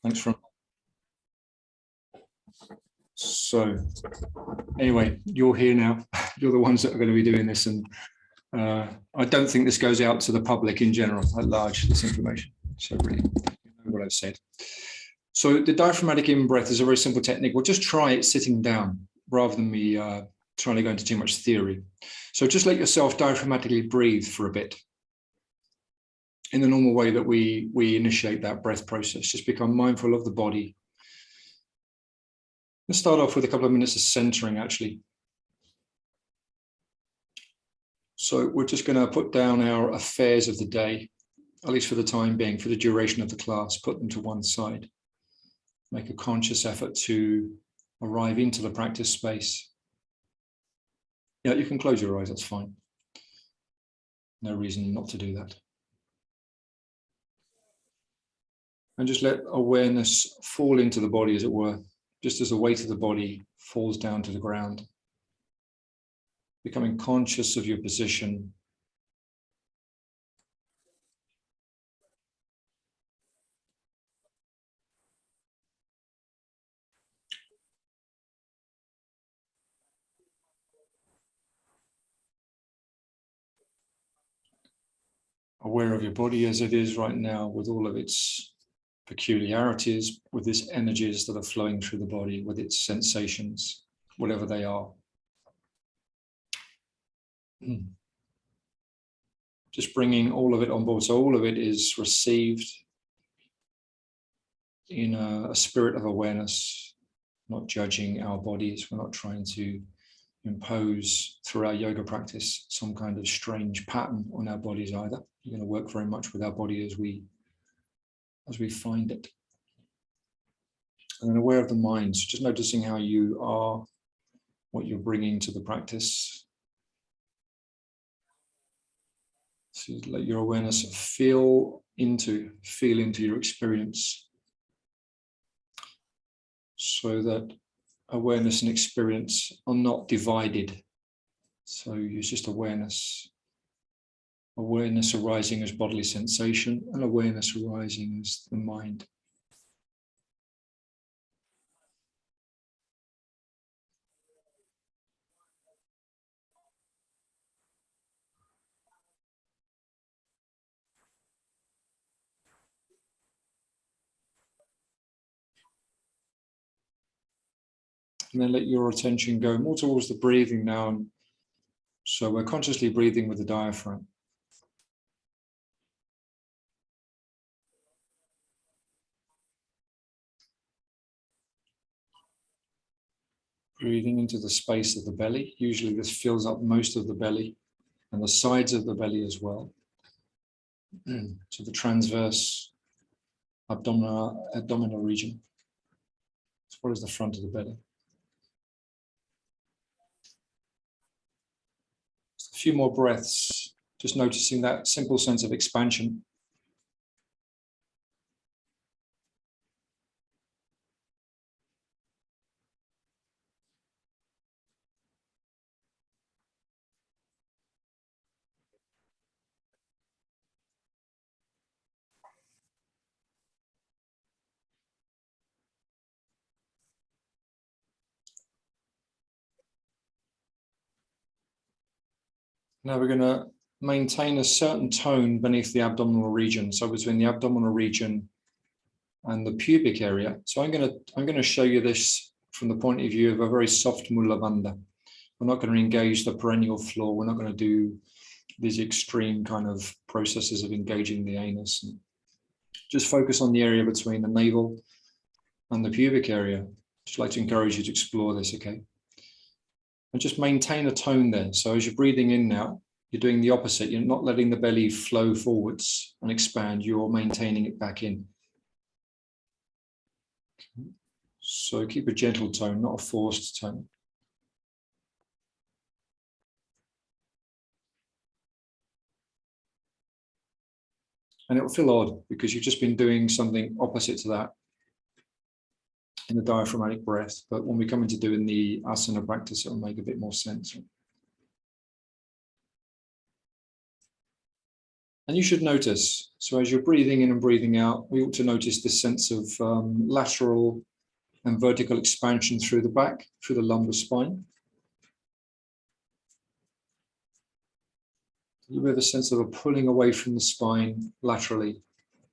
Thanks for. So anyway, you're here now. You're the ones that are going to be doing this, and I don't think this goes out to the public in general at large, this information. So really, you know what I've said. So the diaphragmatic in-breath is a very simple technique. We'll just try it sitting down rather than me trying to go into too much theory. So just let yourself diaphragmatically breathe for a bit in the normal way that we initiate that breath process. Just become mindful of the body. Let's start off with a couple of minutes of centering, actually. So we're just going to put down our affairs of the day, at least for the time being, for the duration of the class, put them to one side. Make a conscious effort to arrive into the practice space. Yeah, you can close your eyes, that's fine. No reason not to do that. And just let awareness fall into the body, as it were, just as the weight of the body falls down to the ground. Becoming conscious of your position. Aware of your body as it is right now, with all of its peculiarities, with its energies that are flowing through the body, with its sensations, whatever they are. Just bringing all of it on board. So all of it is received in a spirit of awareness, not judging our bodies. We're not trying to impose through our yoga practice some kind of strange pattern on our bodies either. We're going to work very much with our body as we find it. And then aware of the mind, so just noticing how you are, what you're bringing to the practice. So let your awareness feel into your experience, so that awareness and experience are not divided. So use just awareness. Awareness arising as bodily sensation and awareness arising as the mind. And then let your attention go more towards the breathing now. So we're consciously breathing with the diaphragm. Breathing into the space of the belly. Usually this fills up most of the belly and the sides of the belly as well. So the transverse abdominal region, as well as the front of the belly. Just a few more breaths, just noticing that simple sense of expansion. Now we're going to maintain a certain tone beneath the abdominal region, so between the abdominal region and the pubic area. So I'm going to show you this from the point of view of a very soft mula bandha. We're not going to engage the perennial floor. We're not going to do these extreme kind of processes of engaging the anus. And just focus on the area between the navel and the pubic area. Just like to encourage you to explore this, okay? And just maintain a tone there. So as you're breathing in now, you're doing the opposite. You're not letting the belly flow forwards and expand. You're maintaining it back in. Okay. So keep a gentle tone, not a forced tone. And it will feel odd because you've just been doing something opposite to that in the diaphragmatic breath. But when we come into doing the asana practice, it will make a bit more sense. And you should notice, so as you're breathing in and breathing out, we ought to notice this sense of lateral and vertical expansion through the back, through the lumbar spine. You have a sense of a pulling away from the spine laterally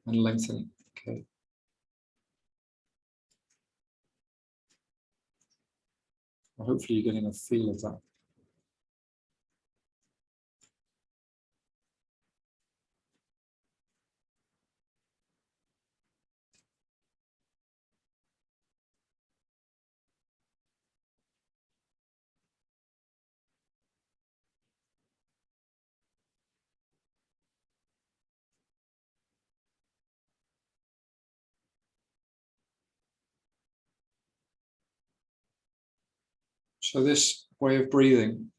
and lengthening. Okay. Well, hopefully you're getting a feel of that. So this way of breathing,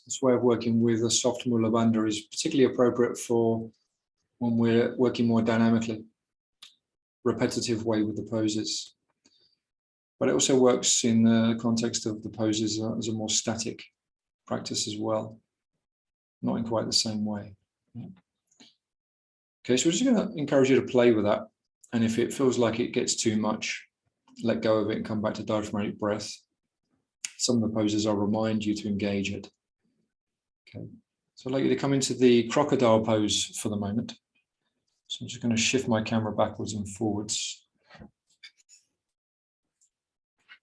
this way of working with a soft mula bandha is particularly appropriate for when we're working more dynamically, repetitive way with the poses. But it also works in the context of the poses as a more static practice as well, not in quite the same way. Yeah. Okay, so we're just going to encourage you to play with that. And if it feels like it gets too much, let go of it and come back to diaphragmatic breath. Some of the poses I'll remind you to engage it. Okay, so I'd like you to come into the crocodile pose for the moment. So I'm just going to shift my camera backwards and forwards.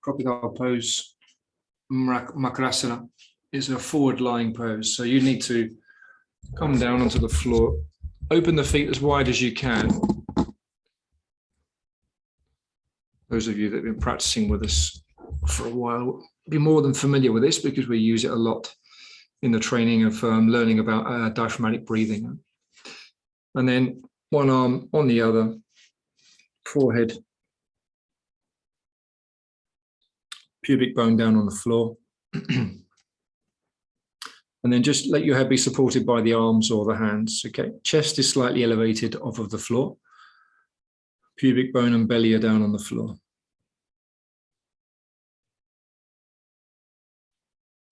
Crocodile pose, Makarasana, is a forward lying pose. So you need to come down onto the floor, open the feet as wide as you can. Those of you that have been practicing with us for a while be more than familiar with this because we use it a lot in the training of learning about diaphragmatic breathing. And then one arm on the other, forehead, pubic bone down on the floor. And then just let your head be supported by the arms or the hands. Okay, chest is slightly elevated off of the floor. Pubic bone and belly are down on the floor.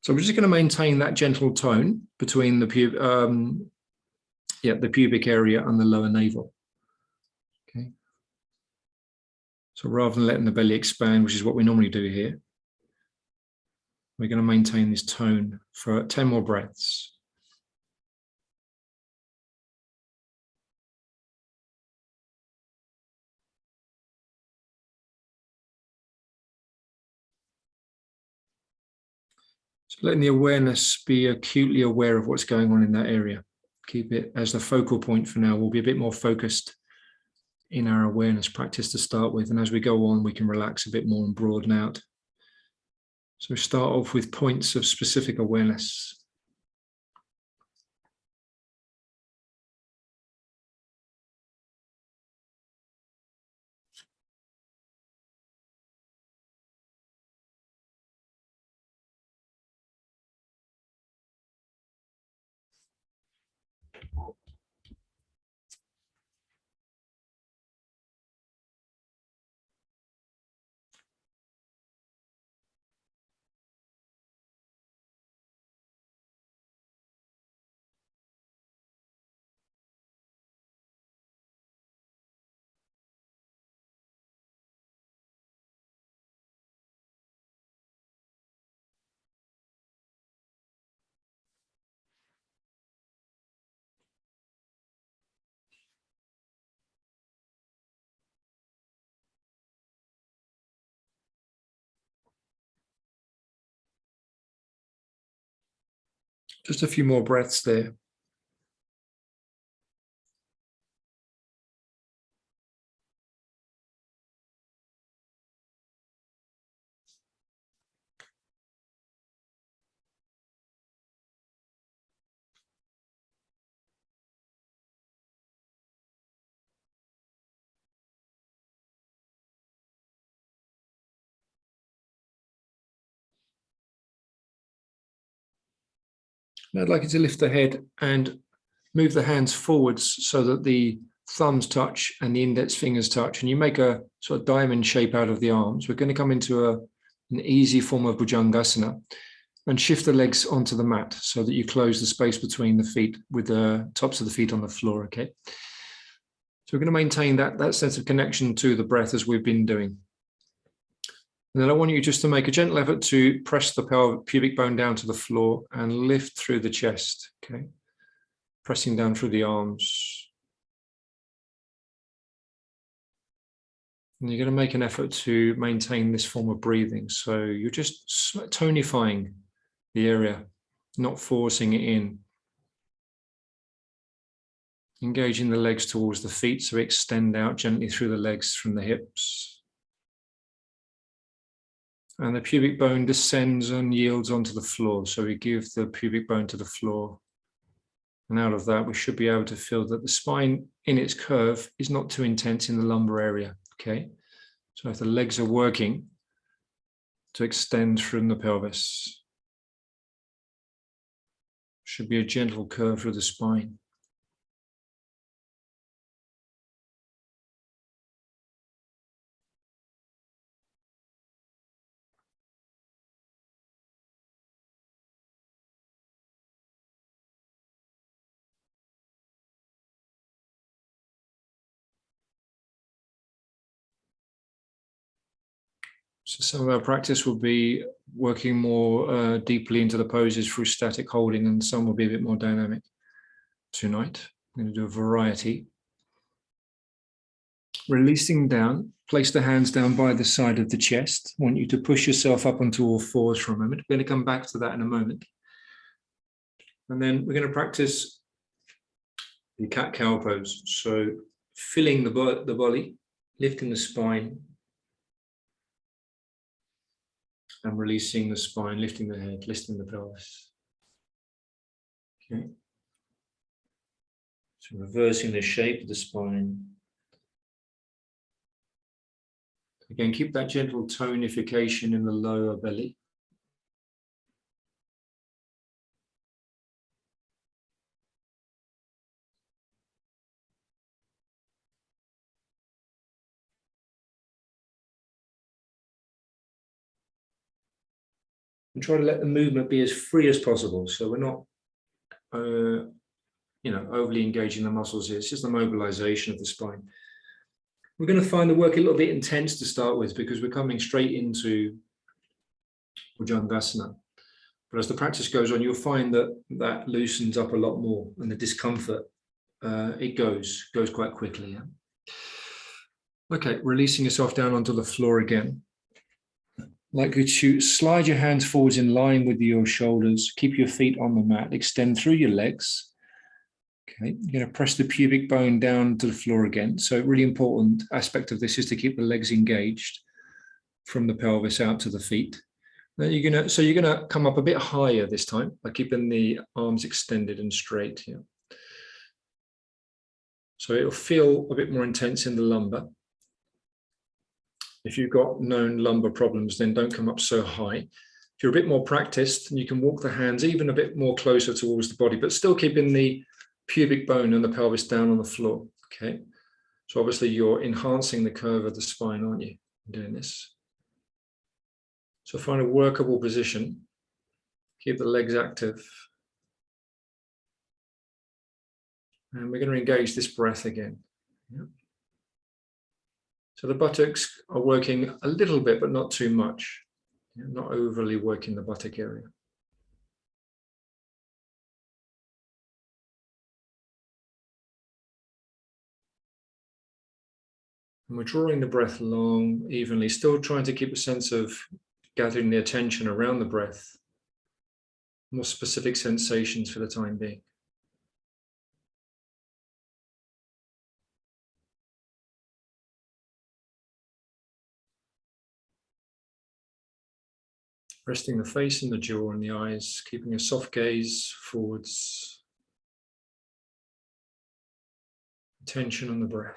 So we're just going to maintain that gentle tone between the pubic area and the lower navel. Okay. So rather than letting the belly expand, which is what we normally do here, we're going to maintain this tone for 10 more breaths. So letting the awareness be acutely aware of what's going on in that area. Keep it as the focal point for now. We'll be a bit more focused in our awareness practice to start with. And as we go on, we can relax a bit more and broaden out. So start off with points of specific awareness. Just a few more breaths there. And I'd like you to lift the head and move the hands forwards so that the thumbs touch and the index fingers touch, and you make a sort of diamond shape out of the arms. We're going to come into an easy form of Bhujangasana. and shift the legs onto the mat so that you close the space between the feet with the tops of the feet on the floor, okay? So we're going to maintain that sense of connection to the breath as we've been doing. And then I want you just to make a gentle effort to press the pubic bone down to the floor and lift through the chest, okay? Pressing down through the arms. And you're going to make an effort to maintain this form of breathing. So you're just tonifying the area, not forcing it in. Engaging the legs towards the feet, so extend out gently through the legs from the hips. And the pubic bone descends and yields onto the floor. So we give the pubic bone to the floor. And out of that, we should be able to feel that the spine in its curve is not too intense in the lumbar area, okay? So if the legs are working to extend from the pelvis, should be a gentle curve through the spine. So some of our practice will be working more deeply into the poses through static holding, and some will be a bit more dynamic. Tonight, I'm going to do a variety. Releasing down, place the hands down by the side of the chest. I want you to push yourself up onto all fours for a moment. We're going to come back to that in a moment. And then we're going to practice the cat-cow pose. So filling the body, lifting the spine, and releasing the spine, lifting the head, lifting the pelvis. Okay. So reversing the shape of the spine. Again, keep that gentle tonification in the lower belly. And try to let the movement be as free as possible. So we're not, overly engaging the muscles here. It's just the mobilization of the spine. We're going to find the work a little bit intense to start with because we're coming straight into Bhujangasana. But as the practice goes on, you'll find that loosens up a lot more, and the discomfort, it goes quite quickly. Yeah? Okay, releasing yourself down onto the floor again. Like you to slide your hands forwards in line with your shoulders, keep your feet on the mat, extend through your legs. Okay, you're going to press the pubic bone down to the floor again. So a really important aspect of this is to keep the legs engaged from the pelvis out to the feet. Then you're going to come up a bit higher this time by keeping the arms extended and straight here. So it'll feel a bit more intense in the lumbar. If you've got known lumbar problems, then don't come up so high. If you're a bit more practiced, you can walk the hands even a bit more closer towards the body, but still keeping the pubic bone and the pelvis down on the floor. Okay. So obviously you're enhancing the curve of the spine, aren't you, doing this? So find a workable position. Keep the legs active. And we're going to engage this breath again. Yeah. So the buttocks are working a little bit, but not too much. Not overly working the buttock area. And we're drawing the breath long, evenly, still trying to keep a sense of gathering the attention around the breath. More specific sensations for the time being. Resting the face and the jaw and the eyes, keeping a soft gaze forwards. Attention on the breath.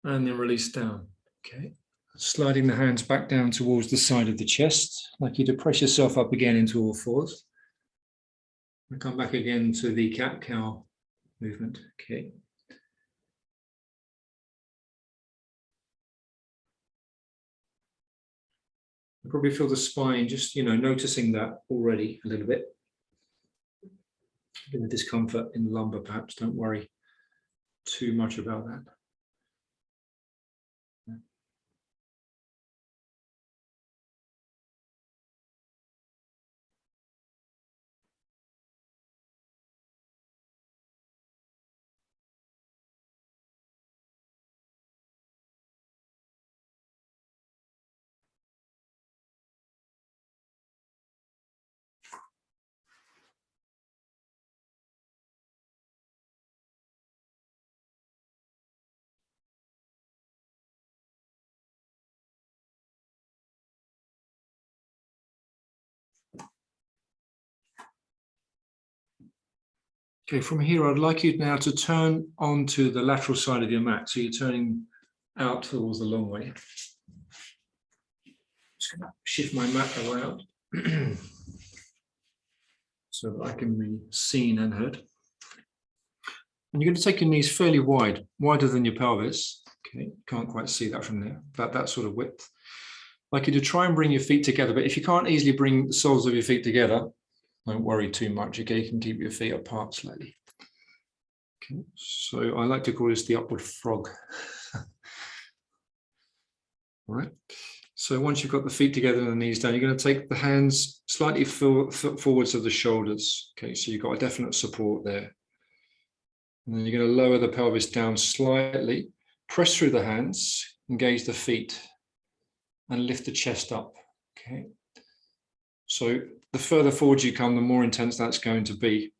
And then release down. Okay. Sliding the hands back down towards the side of the chest. I'd like you to press yourself up again into all fours. And come back again to the cat-cow movement. Okay. You probably feel the spine, just, noticing that already a little bit. A bit of discomfort in the lumbar, perhaps. Don't worry too much about that. Okay, from here, I'd like you now to turn onto the lateral side of your mat. So you're turning out towards the long way. Just going to shift my mat around so that I can be seen and heard. And you're going to take your knees fairly wide, wider than your pelvis. Okay, can't quite see that from there, about that sort of width. I'd like you to try and bring your feet together, but if you can't easily bring the soles of your feet together, don't worry too much. Okay, you can keep your feet apart slightly. Okay, so I like to call this the upward frog. All right. So once you've got the feet together and the knees down, you're going to take the hands slightly forwards of the shoulders. Okay, so you've got a definite support there. And then you're going to lower the pelvis down slightly, press through the hands, engage the feet, and lift the chest up. Okay. So the further forward you come, the more intense that's going to be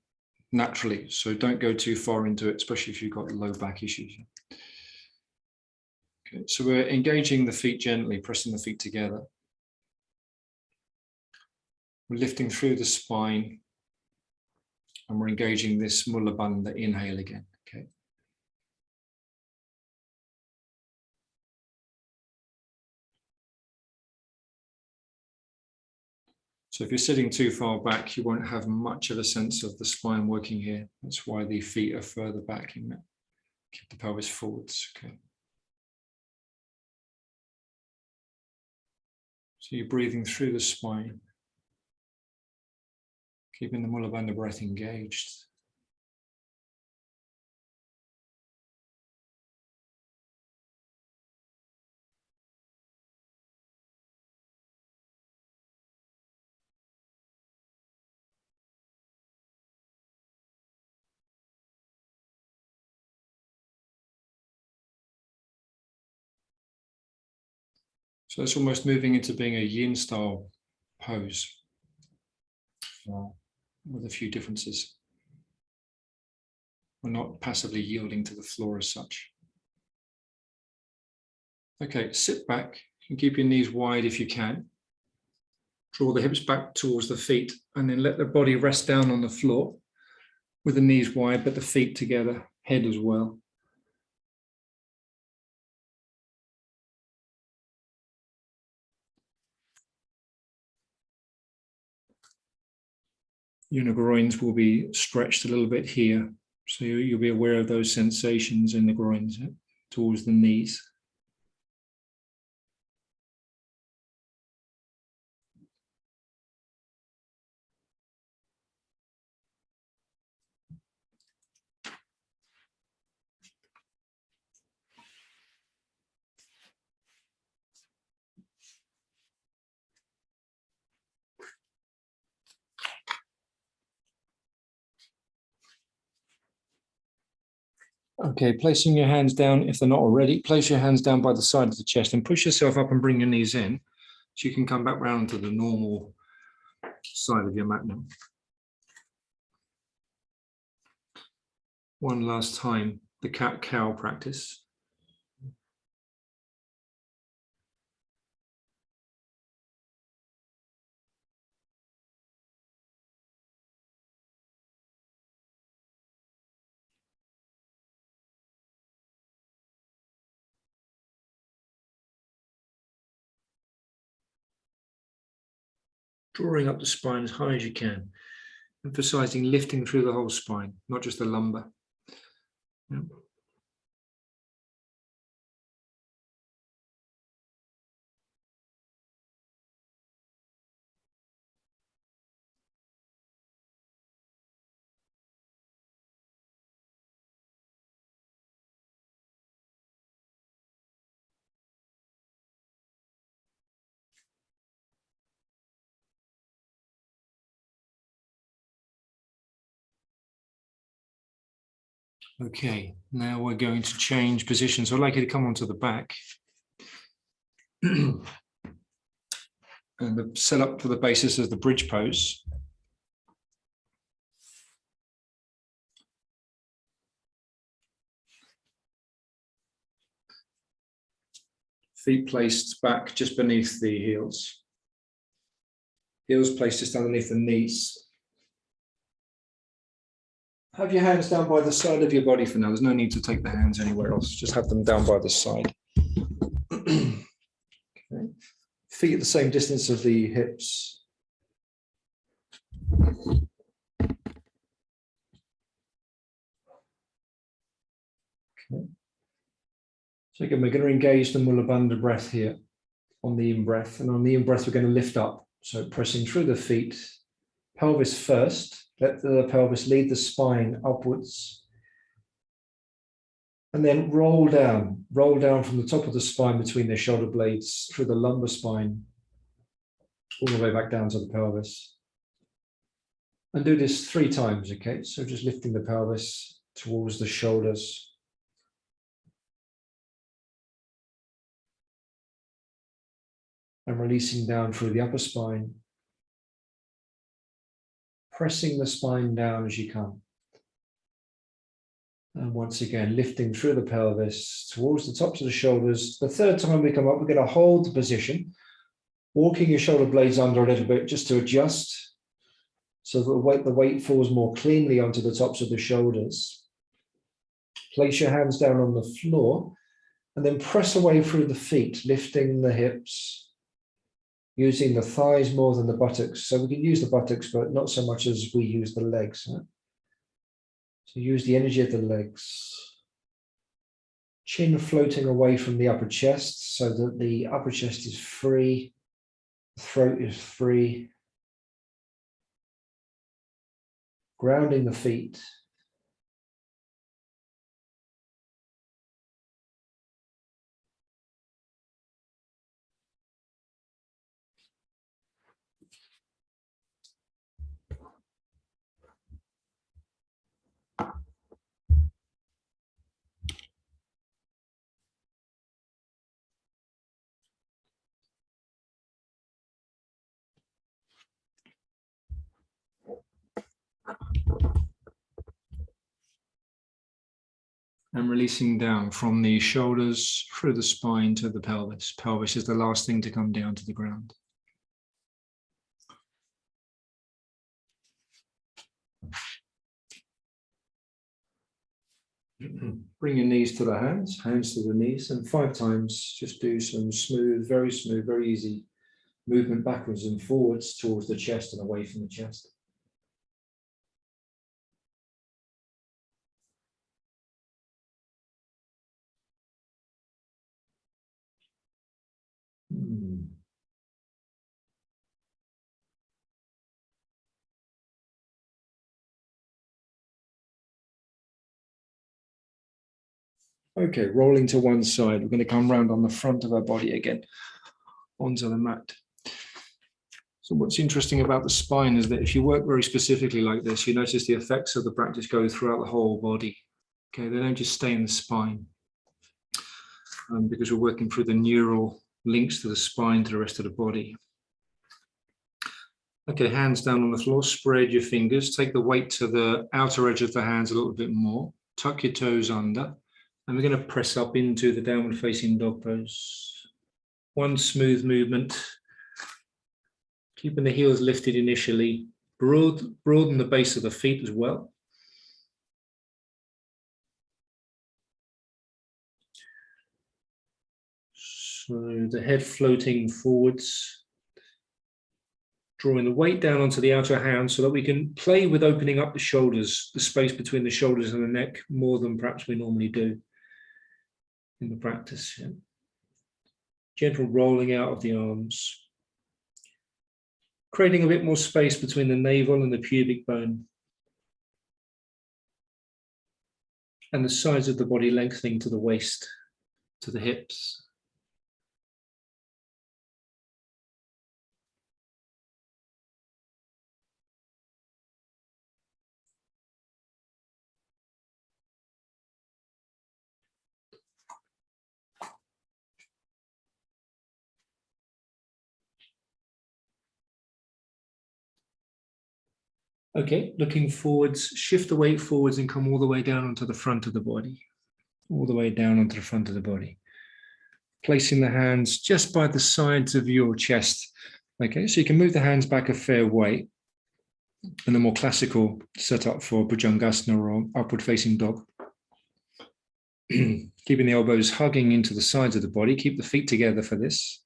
naturally. So don't go too far into it, especially if you've got low back issues. Okay, so we're engaging the feet gently, pressing the feet together. We're lifting through the spine, and we're engaging this Mula Bandha inhale again. Okay. So if you're sitting too far back, you won't have much of a sense of the spine working here. That's why the feet are further back. Keep the pelvis forwards. Okay. So you're breathing through the spine, keeping the Mula Bandha breath engaged. So it's almost moving into being a yin style pose with a few differences. We're not passively yielding to the floor as such. Okay, sit back and keep your knees wide if you can. Draw the hips back towards the feet and then let the body rest down on the floor with the knees wide, but the feet together, head as well. Your groins will be stretched a little bit here. So you'll be aware of those sensations in the groins towards the knees. Okay, placing your hands down, if they're not already, place your hands down by the side of the chest and push yourself up and bring your knees in so you can come back round to the normal side of your mat now. One last time, the cat-cow practice. Drawing up the spine as high as you can, emphasizing lifting through the whole spine, not just the lumbar. Yep. Okay, now we're going to change position. So I'd like you to come onto the back. And set up for the basis of the bridge pose. Feet placed back just beneath the heels. Heels placed just underneath the knees. Have your hands down by the side of your body for now. There's no need to take the hands anywhere else. Just have them down by the side. Okay. Feet at the same distance of the hips. Okay. So again, we're going to engage the Mula Bandha breath here on the in-breath. And on the in-breath, we're going to lift up. So pressing through the feet, pelvis first. Let the pelvis lead the spine upwards. And then roll down from the top of the spine between the shoulder blades through the lumbar spine, all the way back down to the pelvis. And do this 3 times, okay? So just lifting the pelvis towards the shoulders. And releasing down through the upper spine. Pressing the spine down as you come. And once again, lifting through the pelvis towards the tops of the shoulders. The 3rd time we come up, we're going to hold the position, walking your shoulder blades under a little bit just to adjust so that the weight falls more cleanly onto the tops of the shoulders. Place your hands down on the floor and then press away through the feet, lifting the hips, using the thighs more than the buttocks. So we can use the buttocks, but not so much as we use the legs. Huh? So use the energy of the legs. Chin floating away from the upper chest so that the upper chest is free, the throat is free. Grounding the feet. And releasing down from the shoulders through the spine to the pelvis. Pelvis is the last thing to come down to the ground. Bring your knees to the hands to the knees, and 5 times just do some smooth, very easy movement backwards and forwards towards the chest and away from the chest. Okay, rolling to one side. We're going to come round on the front of our body again, onto the mat. So what's interesting about the spine is that if you work very specifically like this, you notice the effects of the practice go throughout the whole body. Okay, they don't just stay in the spine. Because we're working through the neural links to the spine to the rest of the body. Okay, hands down on the floor, spread your fingers, take the weight to the outer edge of the hands a little bit more, tuck your toes under, and we're going to press up into the downward facing dog pose. One smooth movement, keeping the heels lifted initially, broaden the base of the feet as well. So the head floating forwards, drawing the weight down onto the outer hand so that we can play with opening up the shoulders, the space between the shoulders and the neck, more than perhaps we normally do in the practice. Yeah. Gentle rolling out of the arms, creating a bit more space between the navel and the pubic bone, and the sides of the body lengthening to the waist, to the hips. Okay, looking forwards, shift the weight forwards and come all the way down onto the front of the body. All the way down onto the front of the body. Placing the hands just by the sides of your chest. Okay, so you can move the hands back a fair way. And a more classical setup for Bhujangasana or upward facing dog. Keeping the elbows hugging into the sides of the body. Keep the feet together for this.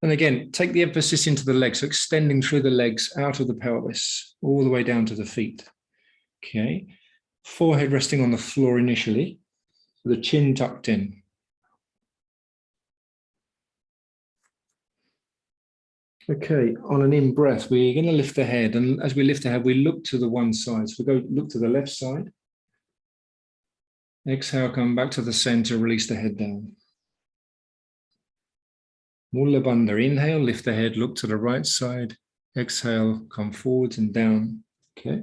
And again, take the emphasis into the legs, so extending through the legs out of the pelvis, all the way down to the feet. Okay, forehead resting on the floor initially, the chin tucked in. Okay, on an in-breath, we're going to lift the head. And as we lift the head, we look to the one side. So we go look to the left side. Exhale, come back to the center, release the head down. Mula Bandha, inhale, lift the head, look to the right side. Exhale, come forwards and down. Okay.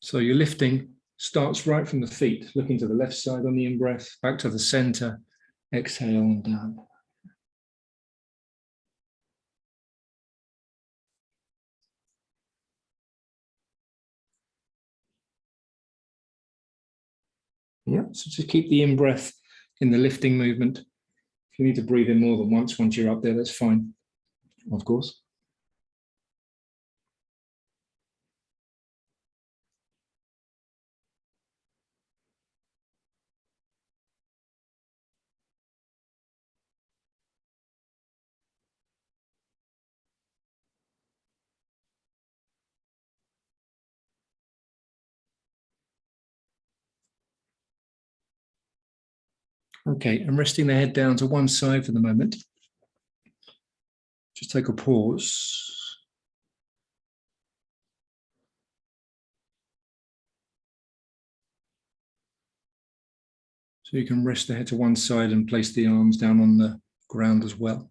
So your lifting starts right from the feet, looking to the left side on the in-breath, back to the center, exhale and down. Yeah, so just keep the in-breath in the lifting movement. If you need to breathe in more than once you're up there, that's fine, of course. Okay, I'm resting the head down to one side for the moment. Just take a pause. So you can rest the head to one side and place the arms down on the ground as well.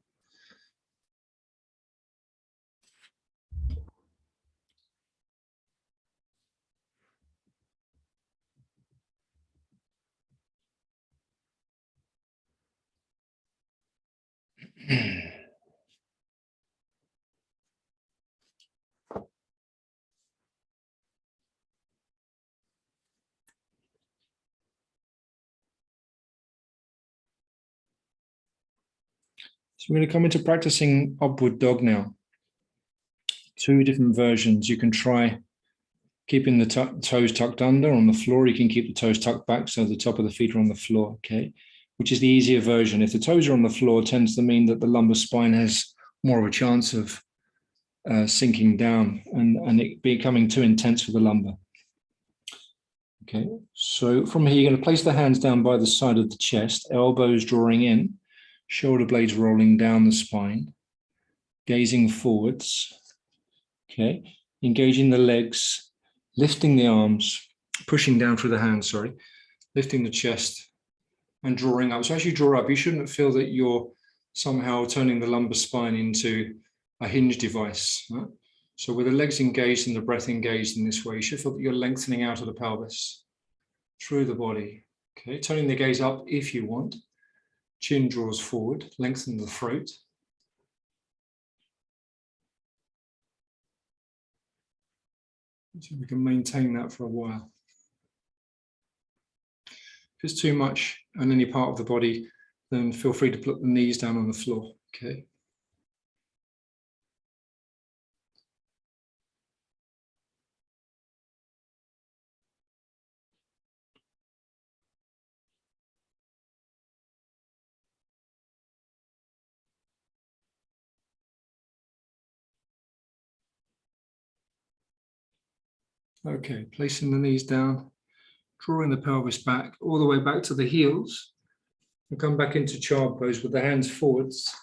So we're going to come into practicing upward dog now. Two different versions. You can try keeping the toes tucked under on the floor. You can keep the toes tucked back so the top of the feet are on the floor, okay? Which is the easier version. If the toes are on the floor, it tends to mean that the lumbar spine has more of a chance of sinking down and it becoming too intense for the lumbar. Okay, so from here, you're going to place the hands down by the side of the chest, elbows drawing in, shoulder blades rolling down the spine, gazing forwards. Okay, engaging the legs, lifting the arms, pushing down through the hands, sorry, lifting the chest and drawing up. So as you draw up, you shouldn't feel that you're somehow turning the lumbar spine into a hinge device. Right? So with the legs engaged and the breath engaged in this way, you should feel that you're lengthening out of the pelvis through the body. Okay, turning the gaze up if you want. Chin draws forward, lengthen the throat. So we can maintain that for a while. If it's too much on any part of the body, then feel free to put the knees down on the floor. Okay. Okay, placing the knees down, drawing the pelvis back, all the way back to the heels, and come back into child pose with the hands forwards.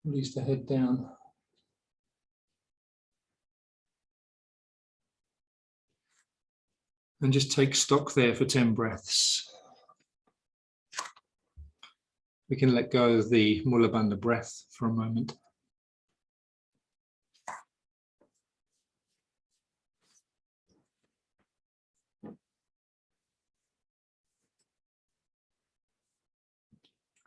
Release the head down. And just take stock there for 10 breaths. We can let go of the Mula Bandha breath for a moment.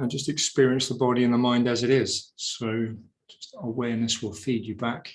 And just experience the body and the mind as it is. So Just awareness will feed you back.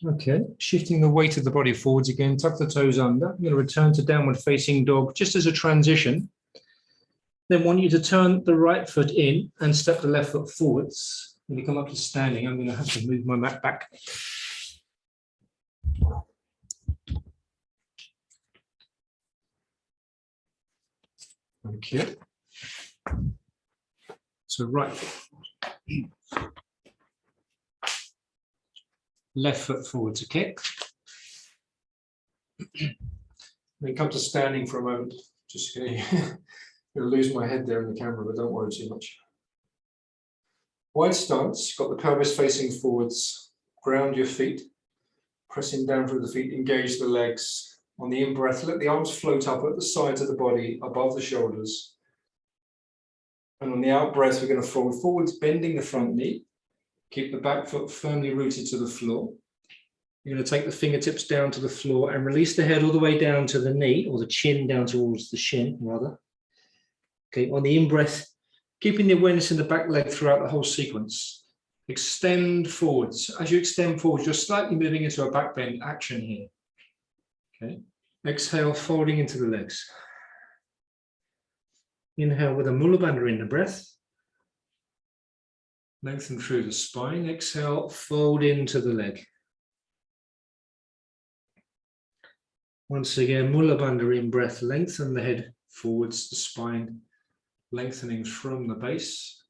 Okay, shifting the weight of the body forwards again, tuck the toes under. I'm going to return to downward facing dog just as a transition. Then want you to turn the right foot in and step the left foot forwards. When you come up to standing, I'm going to have to move my mat back. Okay. So right foot. Left foot forwards, okay? Then come to standing for a moment. Just going to lose my head there in the camera, but don't worry too much. Wide stance, got the pelvis facing forwards. Ground your feet, pressing down through the feet, engage the legs. On the in-breath, let the arms float up at the sides of the body, above the shoulders. And on the out-breath, we're going to fold forwards, bending the front knee. Keep the back foot firmly rooted to the floor. You're going to take the fingertips down to the floor and release the head all the way down to the knee, or the chin down towards the shin, rather. Okay, on the in-breath, keeping the awareness in the back leg throughout the whole sequence. Extend forwards. As you extend forwards, you're slightly moving into a back bend action here. Okay. Exhale, folding into the legs. Inhale with a Mula Bandha in the breath. Lengthen through the spine. Exhale, fold into the leg. Once again, Mula Bandha in breath. Lengthen the head forwards, the spine, lengthening from the base.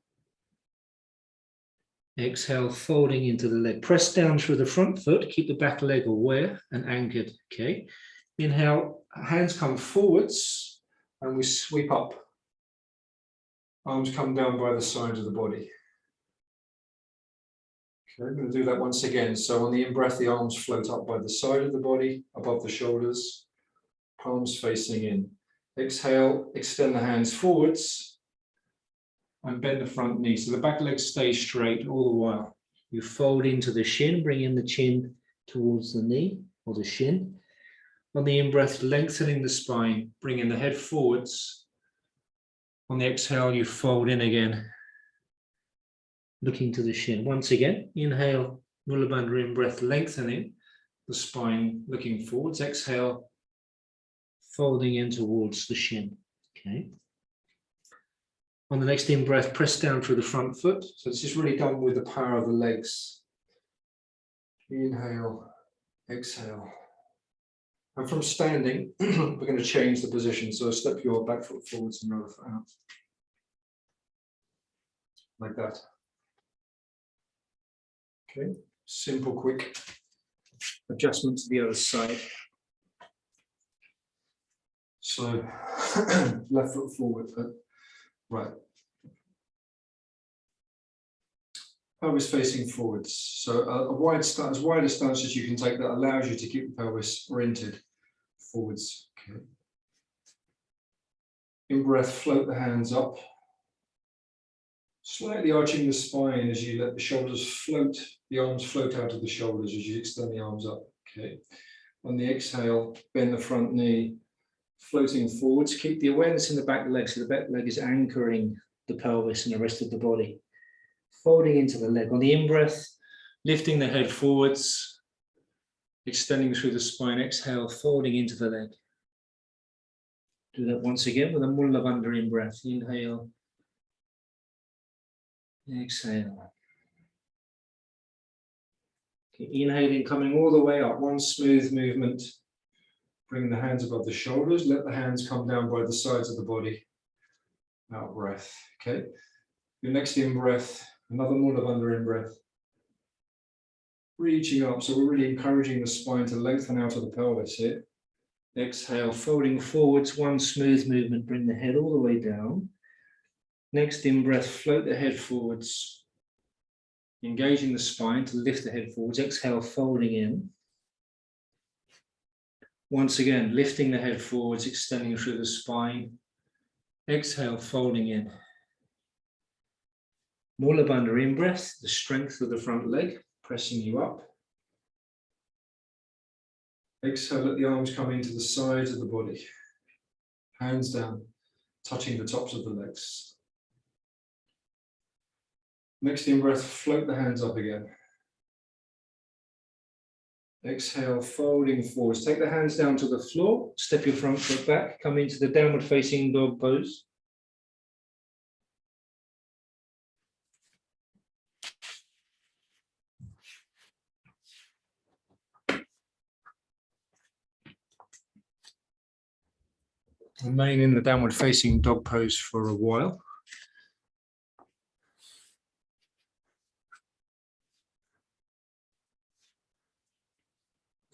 Exhale, folding into the leg. Press down through the front foot. Keep the back leg aware and anchored. Okay. Inhale, hands come forwards, and we sweep up. Arms come down by the sides of the body. Okay, I'm going to do that once again. So on the in-breath, the arms float up by the side of the body, above the shoulders, palms facing in. Exhale, extend the hands forwards and bend the front knee. So the back leg stays straight all the while. You fold into the shin, bring in the chin towards the knee or the shin. On the in-breath, lengthening the spine, bringing the head forwards. On the exhale, you fold in again, looking to the shin. Once again, inhale, Mula Bandha in-breath, lengthening the spine, looking forwards. Exhale, folding in towards the shin. Okay. On the next in-breath, press down through the front foot. So this is really done with the power of the legs. Inhale, exhale. And from standing, we're going to change the position. So step your back foot forwards and other foot out. Like that. Okay, simple, quick adjustment to the other side. So left foot forward, right. Pelvis facing forwards. So a wide stance, as wide a stance as you can take that allows you to keep the pelvis oriented forwards. Okay. In breath, float the hands up. Slightly arching the spine as you let the shoulders float, the arms float out of the shoulders as you extend the arms up. Okay. On the exhale, bend the front knee, floating forwards. Keep the awareness in the back leg, so the back leg is anchoring the pelvis and the rest of the body. Folding into the leg. On the in-breath, lifting the head forwards, extending through the spine. Exhale, folding into the leg. Do that once again with a Mula Bandha in-breath. Inhale. Exhale. Okay, inhaling, coming all the way up. One smooth movement. Bring the hands above the shoulders. Let the hands come down by the sides of the body. Out breath. Okay. Your next in-breath, another Mula Bandha in-breath. Reaching up, so we're really encouraging the spine to lengthen out of the pelvis here. Exhale, folding forwards, one smooth movement, bring the head all the way down. Next in-breath, float the head forwards, engaging the spine to lift the head forwards. Exhale, folding in. Once again, lifting the head forwards, extending through the spine. Exhale, folding in. Mula Bandha in-breath, the strength of the front leg, pressing you up. Exhale, let the arms come into the sides of the body. Hands down, touching the tops of the legs. Next in-breath, float the hands up again. Exhale, folding forwards. Take the hands down to the floor, step your front foot back, come into the downward facing dog pose. Remain in the downward facing dog pose for a while.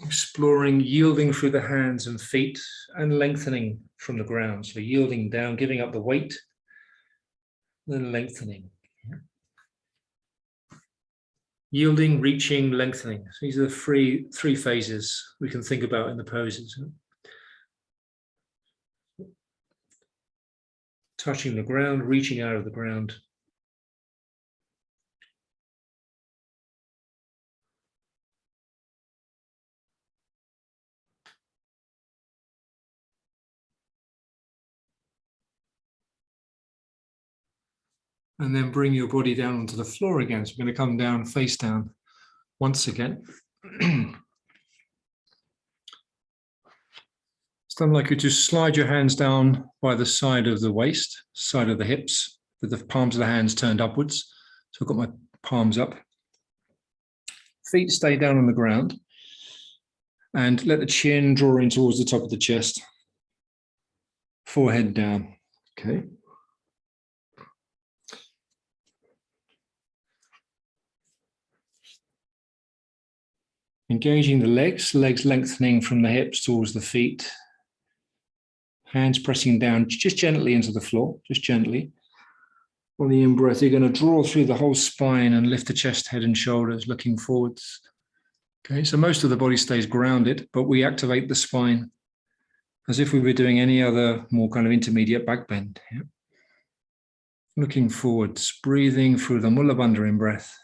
Exploring, yielding through the hands and feet and lengthening from the ground. So yielding down, giving up the weight, then lengthening. Yielding, reaching, lengthening. So these are the three phases we can think about in the poses. Touching the ground, reaching out of the ground. And then bring your body down onto the floor again. So we're going to come down, face down once again. It's done like you just slide your hands down by the side of the waist, side of the hips, with the palms of the hands turned upwards. So I've got my palms up. Feet stay down on the ground. And let the chin draw in towards the top of the chest. Forehead down. Okay. Engaging the legs lengthening from the hips towards the feet. Hands pressing down just gently into the floor, just gently. On the in-breath, you're going to draw through the whole spine and lift the chest, head and shoulders, looking forwards. Okay, so most of the body stays grounded, but we activate the spine as if we were doing any other more kind of intermediate back bend. Yeah. Looking forwards, breathing through the Mula Bandha in-breath.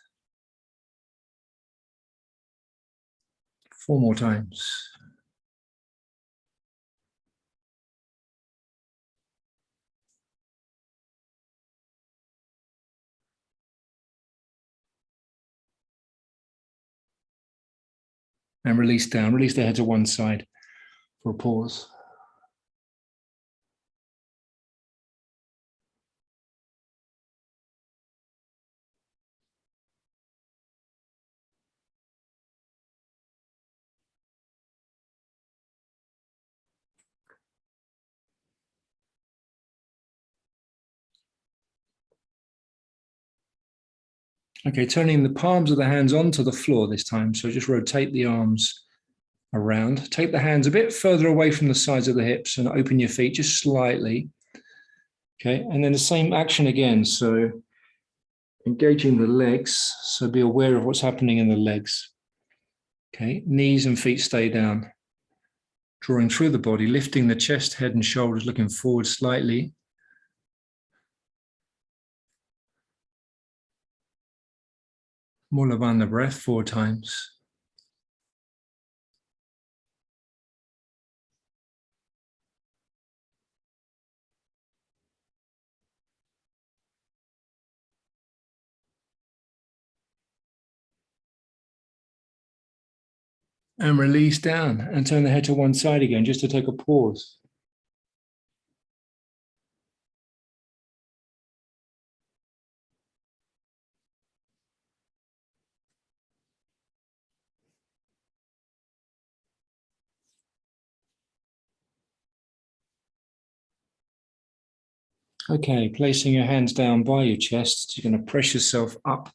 4 more times. And release down, release the head to one side for a pause. Okay, turning the palms of the hands onto the floor this time. So just rotate the arms around. Take the hands a bit further away from the sides of the hips and open your feet just slightly. Okay, and then the same action again. So engaging the legs. So be aware of what's happening in the legs. Okay, knees and feet stay down. Drawing through the body, lifting the chest, head and shoulders, looking forward slightly. Mula Bandha breath 4 times. And release down and turn the head to one side again, just to take a pause. Okay, placing your hands down by your chest, you're going to press yourself up.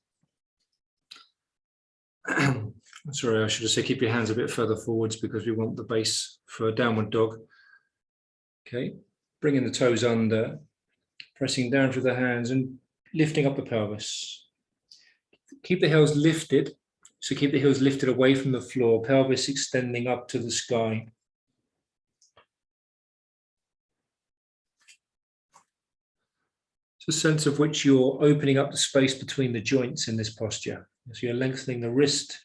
Sorry, I should have said keep your hands a bit further forwards because we want the base for a downward dog. Okay, bringing the toes under, pressing down through the hands and lifting up the pelvis. Keep the heels lifted. So keep the heels lifted away from the floor, pelvis extending up to the sky. It's a sense of which you're opening up the space between the joints in this posture. So you're lengthening the wrist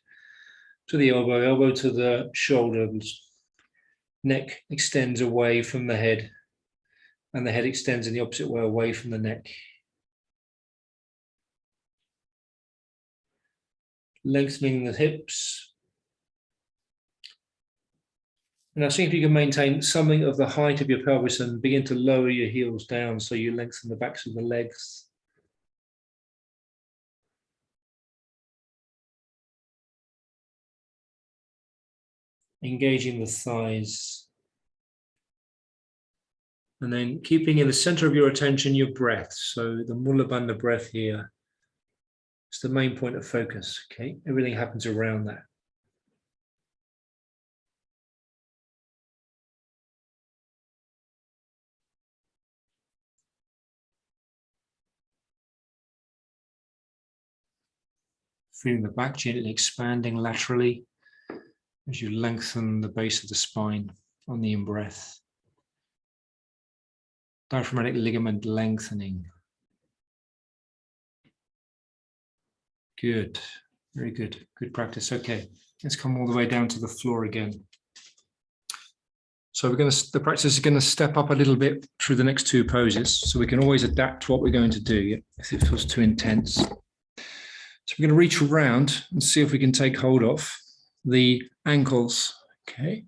to the elbow, elbow to the shoulders. Neck extends away from the head, and the head extends in the opposite way away from the neck. Lengthening the hips. Now see if you can maintain something of the height of your pelvis and begin to lower your heels down so you lengthen the backs of the legs. Engaging the thighs. And then keeping in the center of your attention your breath. So the Mula Bandha breath here is the main point of focus. Okay, everything happens around that. Feeling the back gently expanding laterally as you lengthen the base of the spine on the in-breath. Diaphragmatic ligament lengthening. Good, very good, good practice. Okay, let's come all the way down to the floor again. So the practice is going to step up a little bit through the next two poses, so we can always adapt what we're going to do if it feels too intense. So we're going to reach around and see if we can take hold of the ankles, okay?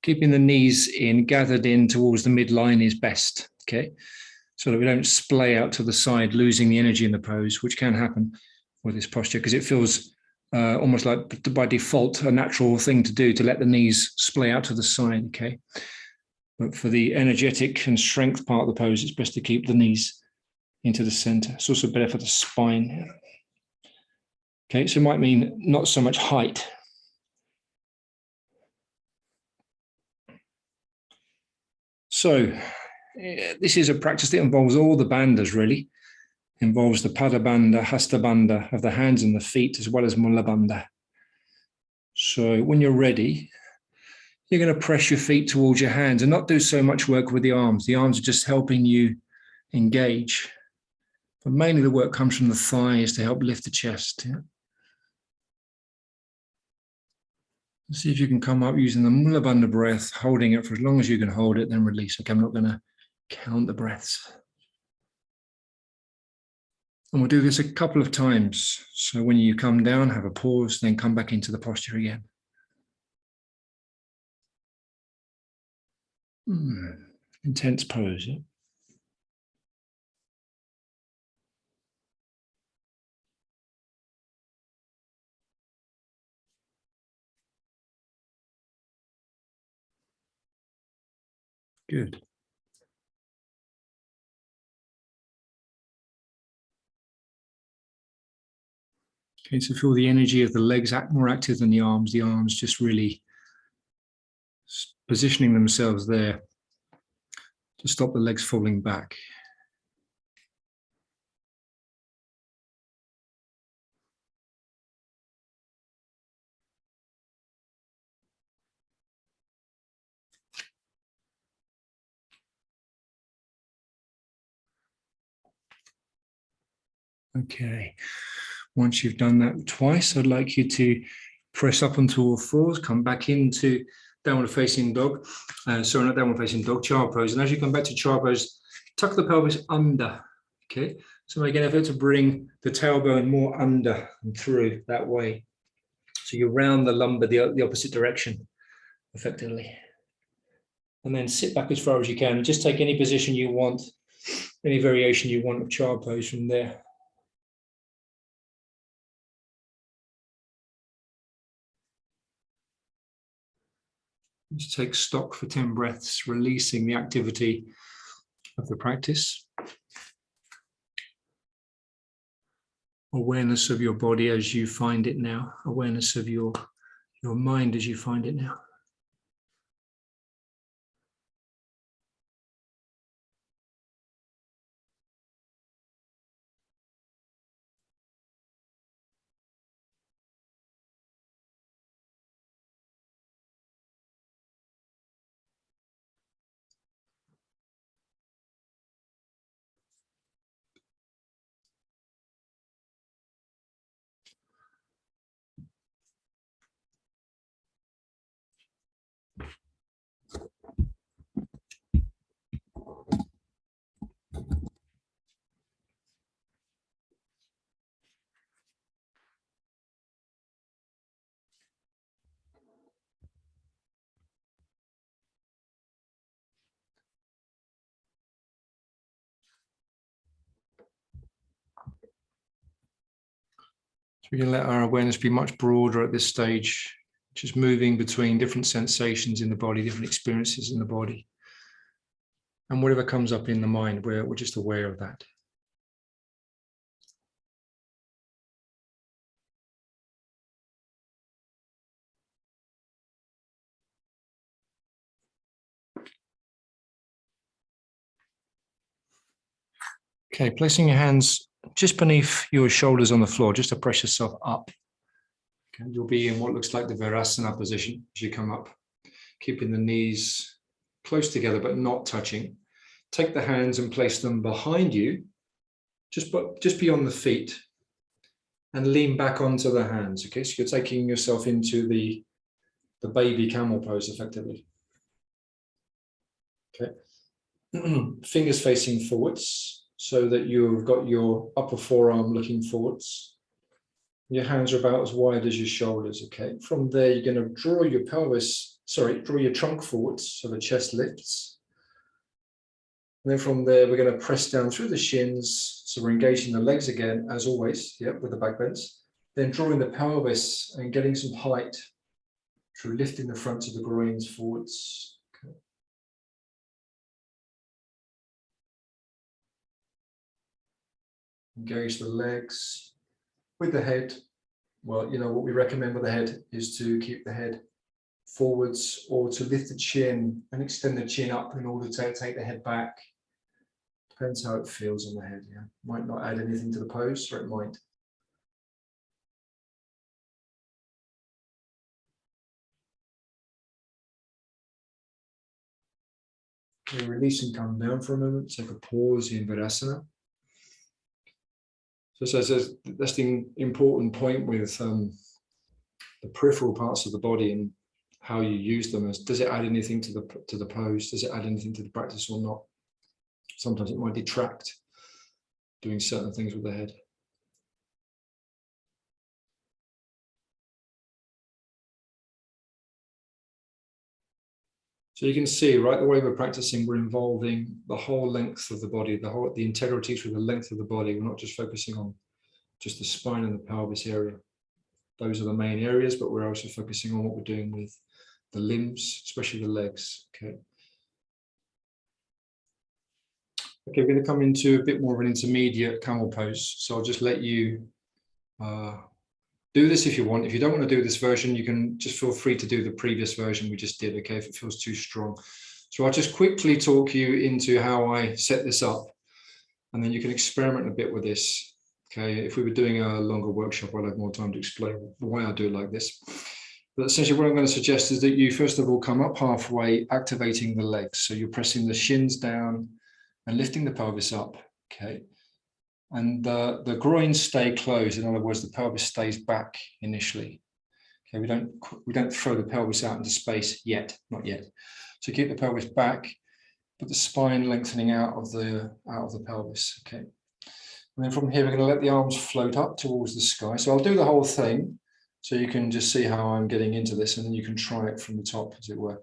Keeping the knees in, gathered in towards the midline is best, okay? So that we don't splay out to the side, losing the energy in the pose, which can happen with this posture because it feels almost like by default a natural thing to do to let the knees splay out to the side, okay? But for the energetic and strength part of the pose, it's best to keep the knees into the center. It's also better for the spine. Okay, so it might mean not so much height. So this is a practice that involves all the bandhas really. Involves the Pada Bandha, Hasta Bandha of the hands and the feet, as well as Mula Bandha. So when you're ready, you're going to press your feet towards your hands and not do so much work with the arms. The arms are just helping you engage. But mainly the work comes from the thighs to help lift the chest. Yeah? See if you can come up using the Mula Bandha breath, holding it for as long as you can hold it, then release. Okay, I'm not going to count the breaths. And we'll do this a couple of times. So when you come down, have a pause, then come back into the posture again. Intense pose. Yeah? Good. Okay, so feel the energy of the legs more active than the arms just really positioning themselves there to stop the legs falling back. Okay, once you've done that twice, I'd like you to press up onto all fours, come back into downward facing dog. Sorry, not downward facing dog, child pose. And as you come back to child pose, tuck the pelvis under. Okay, so make an effort to bring the tailbone more under and through that way. So you round the lumbar the opposite direction, effectively. And then sit back as far as you can. Just take any position you want, any variation you want of child pose from there. Just take stock for 10 breaths, releasing the activity of the practice. Awareness of your body as you find it now. Awareness of your mind as you find it now. So we can let our awareness be much broader at this stage, just moving between different sensations in the body, different experiences in the body. And whatever comes up in the mind, we're just aware of that. Okay, placing your hands just beneath your shoulders on the floor, just to press yourself up. Okay, you'll be in what looks like the Verasana position as you come up, keeping the knees close together but not touching. Take the hands and place them behind you, just beyond the feet, and lean back onto the hands. Okay, so you're taking yourself into the baby camel pose effectively. Okay, fingers facing forwards, so that you've got your upper forearm looking forwards. Your hands are about as wide as your shoulders, okay? From there, you're going to draw your draw your trunk forwards, so the chest lifts. And then from there, we're going to press down through the shins, so we're engaging the legs again, as always, with the back bends. Then drawing the pelvis and getting some height through lifting the fronts of the groins forwards. Engage the legs with the head. Well, what we recommend with the head is to keep the head forwards or to lift the chin and extend the chin up in order to take the head back. Depends how it feels on the head. Yeah, might not add anything to the pose, or it might. Okay, release and come down for a moment. Take a pause in Verasana. So that's the important point with the peripheral parts of the body and how you use them. Does it add anything to the pose? Does it add anything to the practice or not? Sometimes it might detract doing certain things with the head. So you can see, right, the way we're practicing, we're involving the whole length of the body, the integrity through the length of the body. We're not just focusing on just the spine and the pelvis area. Those are the main areas, but we're also focusing on what we're doing with the limbs, especially the legs. Okay. Okay, we're going to come into a bit more of an intermediate camel pose. So I'll just let you do this if you want. If you don't want to do this version, you can just feel free to do the previous version we just did, okay, if it feels too strong. So I'll just quickly talk you into how I set this up, and then you can experiment a bit with this. Okay, if we were doing a longer workshop, I'll have more time to explain why I do it like this. But essentially what I'm going to suggest is that you first of all come up halfway, activating the legs. So you're pressing the shins down and lifting the pelvis up, okay? And the groins stay closed. In other words, the pelvis stays back initially. Okay, we don't throw the pelvis out into space yet, not yet. So keep the pelvis back, but the spine lengthening out of the pelvis. Okay, and then from here we're going to let the arms float up towards the sky. So I'll do the whole thing, so you can just see how I'm getting into this, and then you can try it from the top, as it were.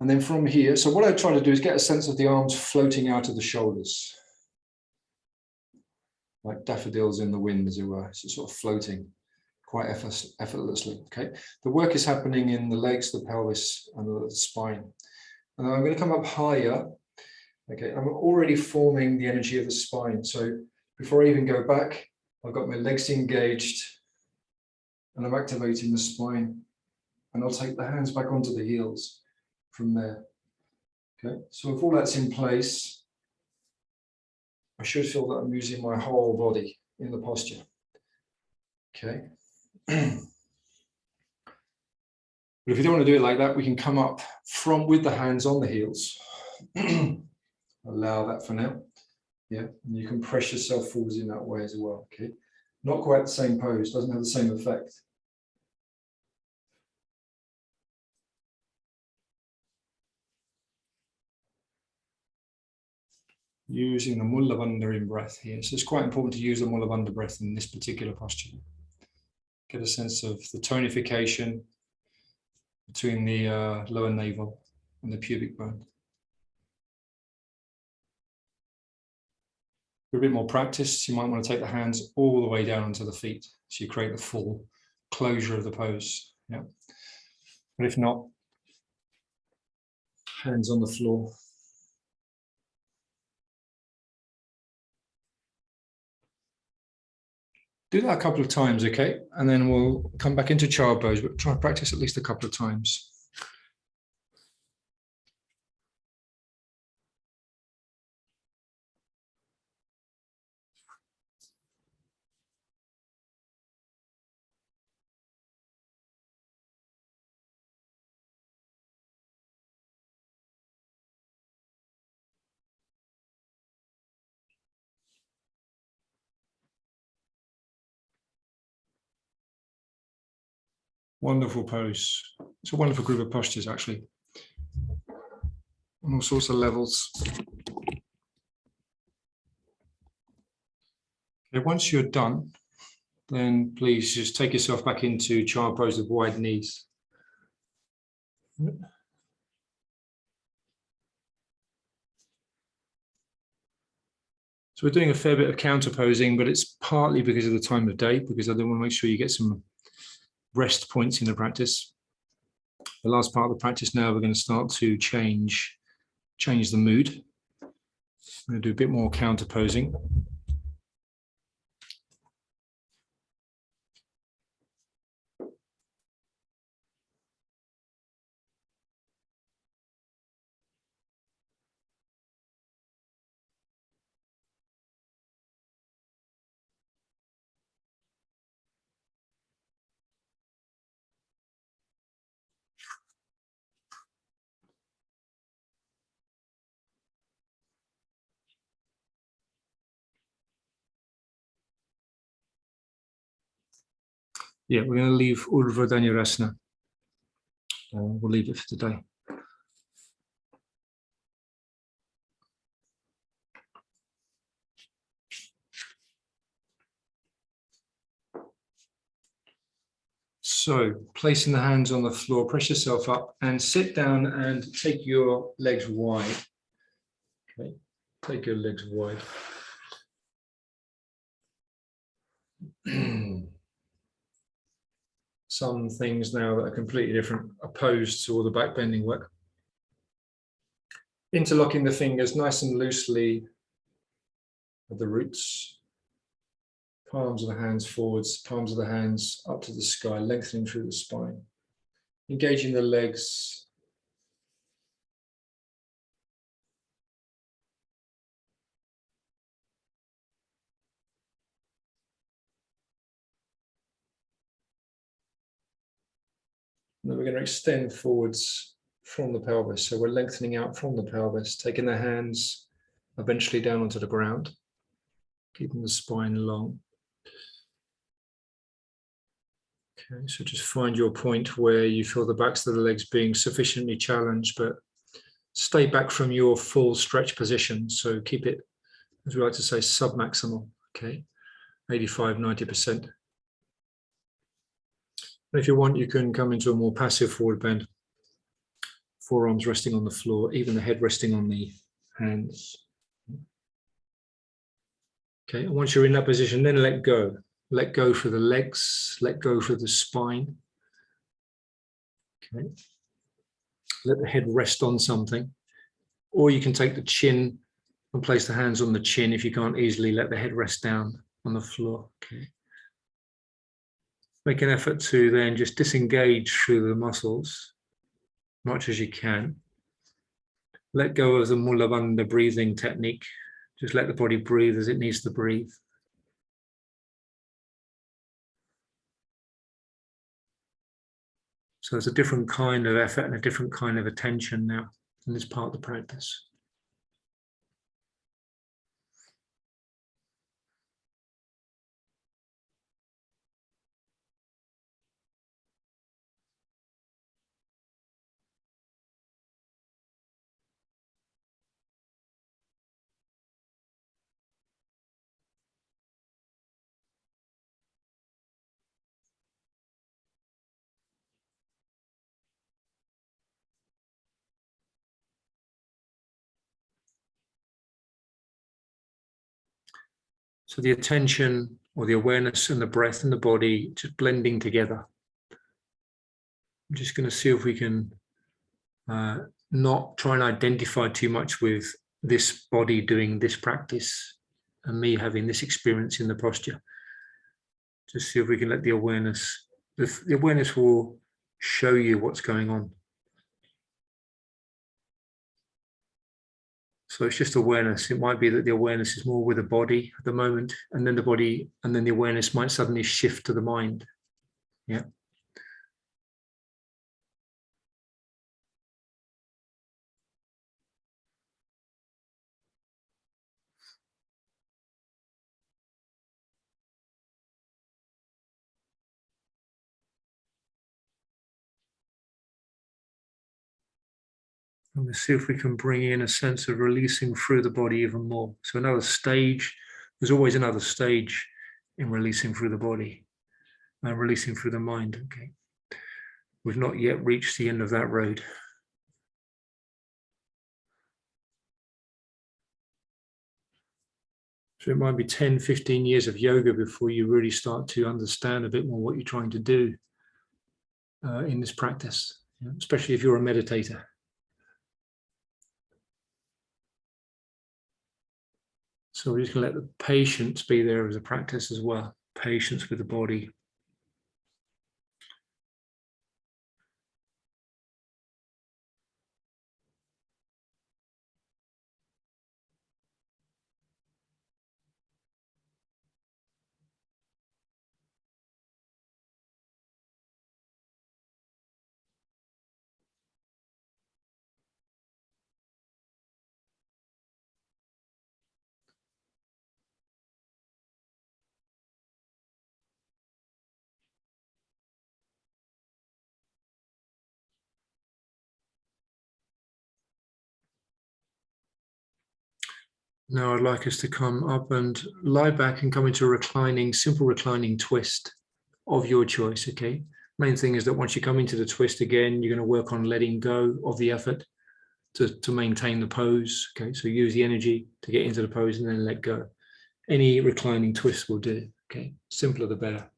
And then from here, so what I try to do is get a sense of the arms floating out of the shoulders, like daffodils in the wind, as it were. So sort of floating quite effortlessly. Okay, the work is happening in the legs, the pelvis, and the spine. And then I'm going to come up higher Okay, I'm already forming the energy of the spine. So before I even go back, I've got my legs engaged and I'm activating the spine. And I'll take the hands back onto the heels from there. Okay, so if all that's in place, I should feel that I'm using my whole body in the posture. Okay. But if you don't want to do it like that, we can come up from with the hands on the heels. Allow that for now. Yeah, and you can press yourself forwards in that way as well. Okay, not quite the same pose, doesn't have the same effect. Using the Mula Bandha in breath here. So it's quite important to use the Mula Bandha breath in this particular posture. Get a sense of the tonification between the lower navel and the pubic bone. For a bit more practice, you might want to take the hands all the way down onto the feet, so you create the full closure of the pose. Yeah. But if not, hands on the floor. Do that a couple of times, okay? And then we'll come back into child pose, but try and practice at least a couple of times. Wonderful pose. It's a wonderful group of postures, actually, on all sorts of levels. Okay, once you're done, then please just take yourself back into child pose with wide knees. So we're doing a fair bit of counter posing, but it's partly because of the time of day, because I want to make sure you get some rest points in the practice. The last part of the practice now, we're going to start to change the mood. I'm going to do a bit more counter posing. Yeah, we're going to leave Verasana. We'll leave it for today. So, placing the hands on the floor, press yourself up and sit down and take your legs wide. Okay, take your legs wide. Some things now that are completely different, opposed to all the back bending work. Interlocking the fingers nice and loosely at the roots. Palms of the hands forwards, palms of the hands up to the sky, lengthening through the spine. Engaging the legs. And then we're going to extend forwards from the pelvis. So we're lengthening out from the pelvis, taking the hands eventually down onto the ground, keeping the spine long. Okay, so just find your point where you feel the backs of the legs being sufficiently challenged, but stay back from your full stretch position. So keep it, as we like to say, submaximal, okay, 85, 90%. And if you want, you can come into a more passive forward bend, forearms resting on the floor, even the head resting on the hands. Okay, and once you're in that position, then let go. Let go for the legs, let go for the spine. Okay. Let the head rest on something. Or you can take the chin And place the hands on the chin if you can't easily let the head rest down on the floor. Okay. Make an effort to then just disengage through the muscles as much as you can. Let go of the Mula Bandha breathing technique. Just let the body breathe as it needs to breathe. So it's a different kind of effort and a different kind of attention now in this part of the practice. So the attention or the awareness and the breath and the body just blending together. I'm just going to see if we can not try and identify too much with this body doing this practice and me having this experience in the posture. Just see if we can let the awareness will show you what's going on. So it's just awareness. It might be that the awareness is more with the body at the moment, and then the awareness might suddenly shift to the mind. Yeah. And we'll see if we can bring in a sense of releasing through the body even more. So another stage, there's always another stage in releasing through the body and releasing through the mind. Okay. We've not yet reached the end of that road. So it might be 10, 15 years of yoga before you really start to understand a bit more what you're trying to do in this practice, especially if you're a meditator. So we're just going to let the patience be there as a practice as well. Patience with the body. Now I'd like us to come up and lie back and come into a simple reclining twist of your choice, okay? Main thing is that once you come into the twist again, you're going to work on letting go of the effort to maintain the pose, okay? So use the energy to get into the pose and then let go. Any reclining twist will do, okay? Simpler the better.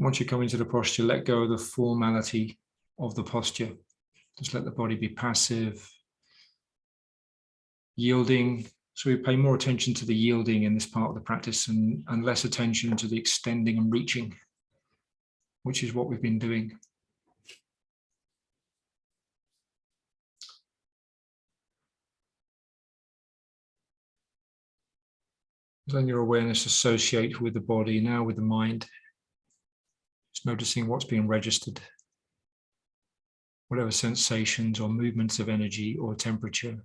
Once you come into the posture, let go of the formality of the posture. Just let the body be passive, yielding. So we pay more attention to the yielding in this part of the practice and less attention to the extending and reaching, which is what we've been doing. Then your awareness associates with the body, now with the mind. Just noticing what's being registered, whatever sensations or movements of energy or temperature.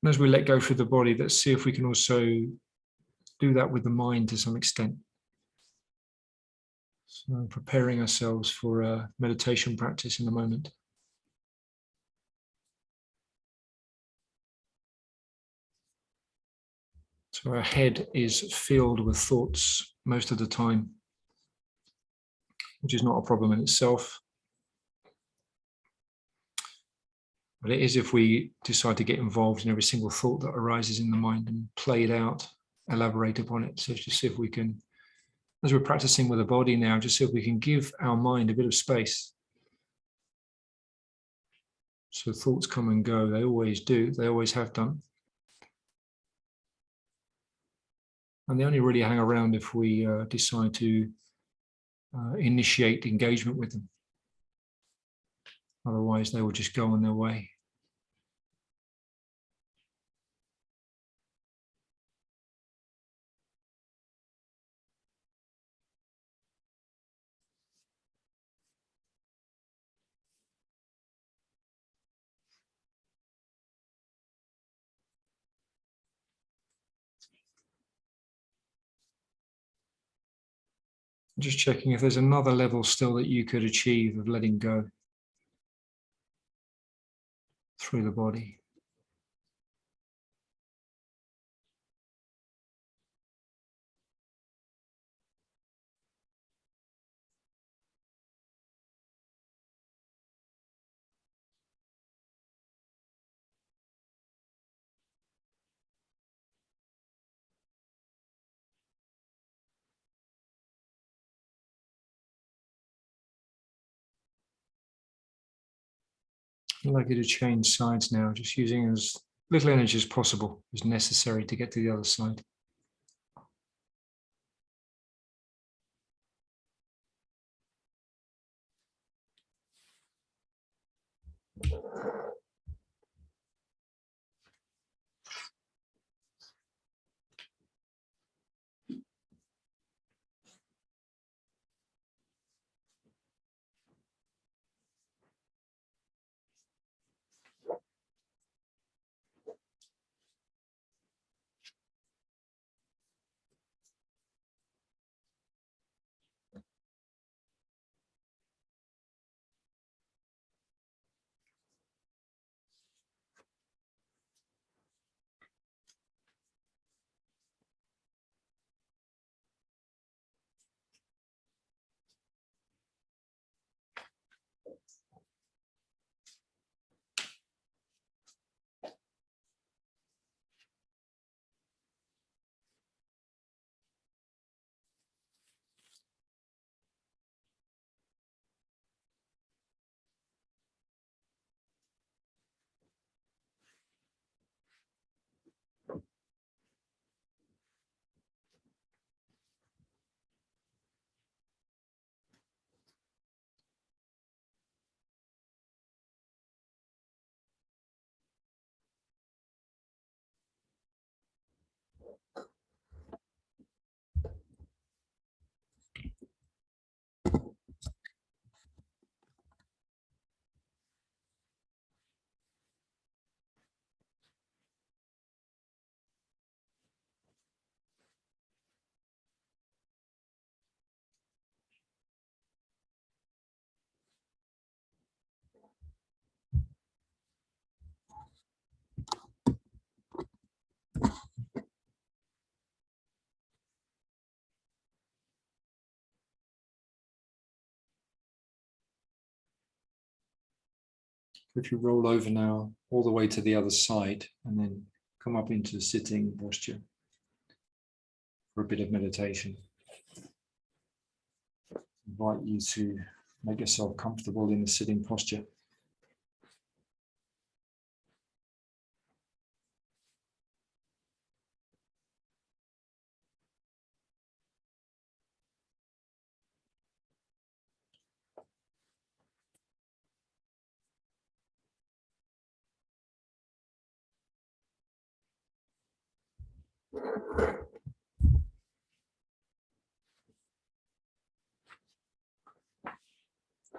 And as we let go through the body, let's see if we can also do that with the mind to some extent. So preparing ourselves for a meditation practice in a moment. So So our head is filled with thoughts most of the time, which is not a problem in itself. But it is if we decide to get involved in every single thought that arises in the mind and play it out, elaborate upon it. So just see if we can, as we're practicing with the body now, just see if we can give our mind a bit of space. So thoughts come and go, they always do, they always have done. And they only really hang around if we decide to initiate engagement with them. Otherwise, they will just go on their way. Just checking if there's another level still that you could achieve of letting go through the body. I'd like you to change sides now, just using as little energy as possible as necessary to get to the other side. If you roll over now all the way to the other side and then come up into sitting posture for a bit of meditation. I invite you to make yourself comfortable in the sitting posture.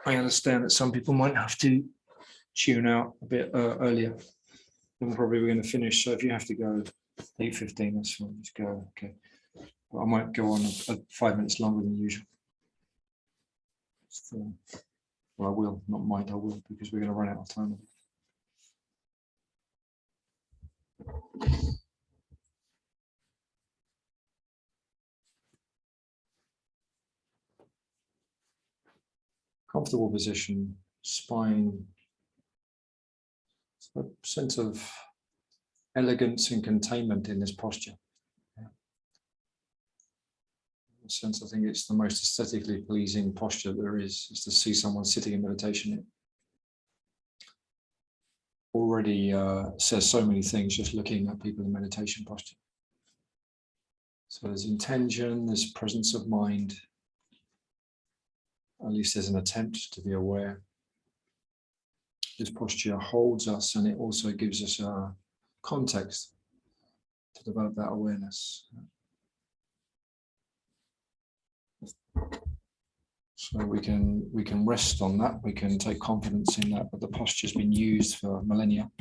I understand that some people might have to tune out a bit earlier than probably we're going to finish. So if you have to go 8:15, that's fine. Just go. Okay. But I might go on 5 minutes longer than usual. So, well, I will, not might, I will, because we're going to run out of time. Comfortable position, spine, a sense of elegance and containment in this posture. Yeah. In a sense, I think it's the most aesthetically pleasing posture there is to see someone sitting in meditation. It already says so many things just looking at people in meditation posture. So there's intention, there's presence of mind. At least there's an attempt to be aware. This posture holds us, and it also gives us a context to develop that awareness. So we can rest on that. We can take confidence in that. But the posture's been used for millennia,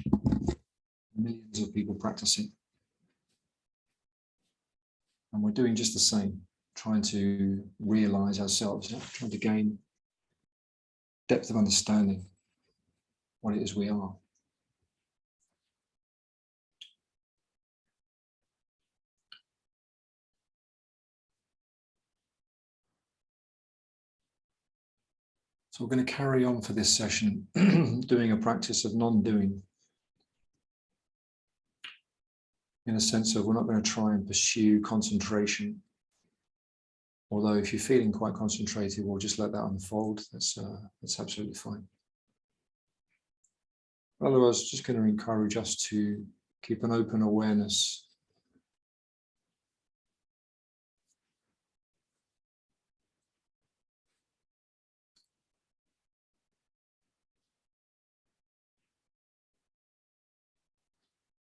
millions of people practicing, and we're doing just the same, trying to realize ourselves, trying to gain depth of understanding what it is we are. So we're going to carry on for this session doing a practice of non-doing, in a sense of we're not going to try and pursue concentration. Although if you're feeling quite concentrated, we'll just let that unfold. That's absolutely fine. Otherwise, just going to encourage us to keep an open awareness.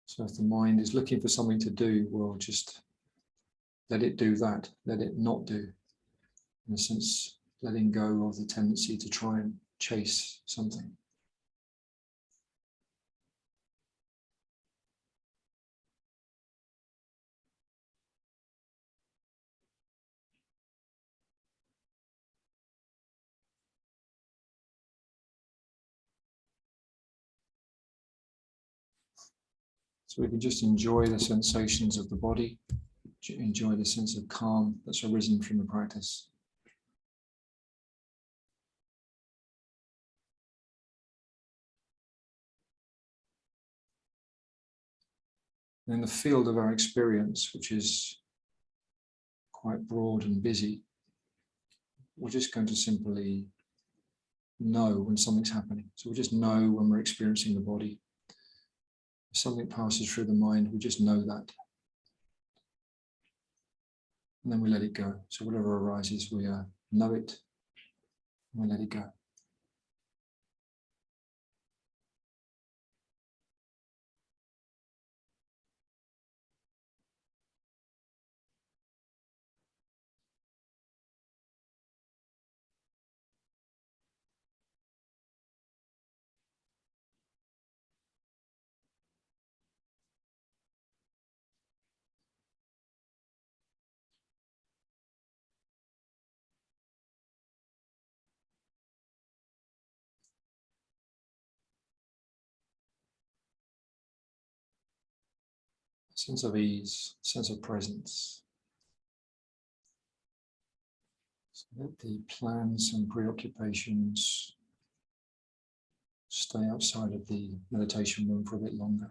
So if the mind is looking for something to do, we'll just let it do that, let it not do. In a sense, letting go of the tendency to try and chase something. So we can just enjoy the sensations of the body, enjoy the sense of calm that's arisen from the practice. In the field of our experience, which is quite broad and busy, we're just going to simply know when something's happening. So we just know when we're experiencing the body. If something passes through the mind, we just know that. And then we let it go. So whatever arises, we know it, and we let it go. Sense of ease, sense of presence. So let the plans and preoccupations stay outside of the meditation room for a bit longer.